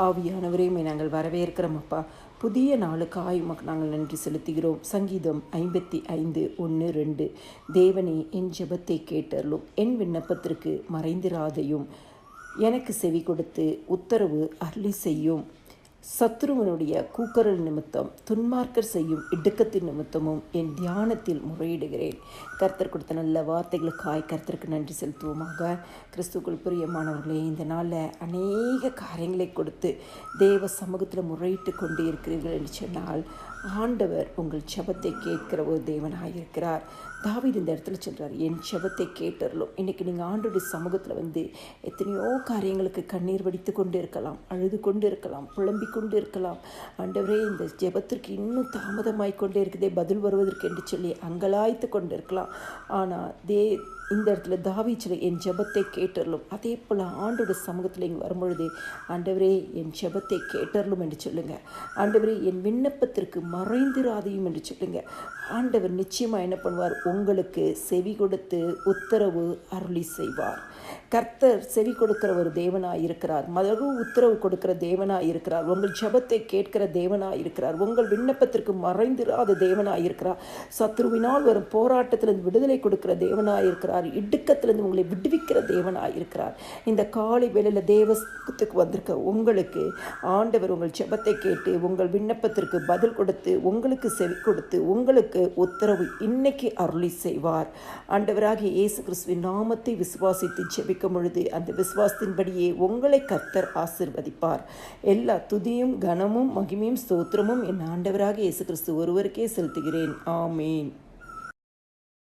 ஆவியானவரே நாங்கள் வரவேற்கிறோம் அப்பா. புதிய நாளுக்காய் உமக்கு நாங்கள் நன்றி செலுத்துகிறோம். சங்கீதம் 55:1-2. தேவனே, என் ஜெபத்தை கேட்டருளும், என் விண்ணப்பத்திற்கு மறைந்திராதையும், எனக்கு செவி கொடுத்து உத்தரவு அருளி செய்யும். சத்துருவனுடைய கூக்குரல் நிமித்தம், துன்மார்க்கர் செய்யும் இடுக்கத்தின் நிமித்தமும் என் தியானத்தில் முறையிடுகிறேன். கர்த்தர் கொடுத்த நல்ல வார்த்தைகளுக்காய் கர்த்தருக்கு நன்றி செலுத்துவோமாக. கிறிஸ்துக்குள் பிரியமானவர்களே, இந்த நாளில் அநேக காரியங்களை கொடுத்து தேவ சமூகத்தில் முறையிட்டு கொண்டு இருக்கிறீர்கள் என்று சொன்னால், ஆண்டவர் உங்கள் ஜெபத்தை கேட்கிற ஒரு தேவனாயிருக்கிறார். தாவீது இந்த இடத்துல சொல்கிறார், என் ஜெபத்தை கேட்டறலும். இன்றைக்கி நீங்கள் ஆண்டோடைய சமூகத்தில் வந்து எத்தனையோ காரியங்களுக்கு கண்ணீர் வடித்து கொண்டு இருக்கலாம், அழுது கொண்டு இருக்கலாம், புலம்பிக் கொண்டு இருக்கலாம். ஆண்டவரே, இந்த ஜெபத்திற்கு இன்னும் தாமதமாய் கொண்டே இருக்குதே பதில் வருவதற்கு என்று சொல்லி அங்கலாய்த்து கொண்டு இருக்கலாம். ஆனால் இந்த இடத்துல தாவீது என் ஜெபத்தை கேட்டறலும். அதே போல் ஆண்டோட சமூகத்தில் இங்கே வரும்பொழுது, ஆண்டவரே என் ஜெபத்தை கேட்டறலும் என்று சொல்லுங்கள். ஆண்டவரே என் விண்ணப்பத்திற்கு மறைந்திராதையும் என்று சொல்லுங்கள். ஆண்டவர் நிச்சயமாக என்ன பண்ணுவார்? உங்களுக்கு செவி கொடுத்து உத்தரவு அருளி செய்வார். கர்த்தர் செவி கொடுக்கிற ஒரு தேவனாக இருக்கிறார். மறு உத்தரவு கொடுக்கிற தேவனாக இருக்கிறார். உங்கள் ஜெபத்தை கேட்கிற தேவனாக இருக்கிறார். உங்கள் விண்ணப்பத்திற்கு மறைந்திராத தேவனாக இருக்கிறார். சத்ருவினால் வரும் போராட்டத்திலிருந்து விடுதலை கொடுக்கிற தேவனாக இருக்கிறார். இடுக்கத்திலிருந்து உங்களை விடுவிக்கிற தேவனாக இருக்கிறார். இந்த காலை வேளையில் தேவத்துக்கு வந்திருக்க உங்களுக்கு ஆண்டவர் உங்கள் ஜெபத்தை கேட்டு உங்கள் விண்ணப்பத்திற்கு பதில் கொடுத்து உங்களுக்கு செவி கொடுத்து உங்களுக்கு உத்தரவு இன்னைக்கு அருளி செய்வார். ஆண்டவராகிய இயேசு கிறிஸ்துவின் நாமத்தை விசுவாசித்து ஜெபிக்கும் பொழுது அந்த விசுவாசத்தின்படியே உங்களை கர்த்தர் ஆசீர்வதிப்பார். எல்லா துதியும் கனமும் மகிமையும் ஸ்தோத்திரமும் என் ஆண்டவராகிய இயேசு கிறிஸ்து ஒருவருக்கே செலுத்துகிறேன். ஆமேன்.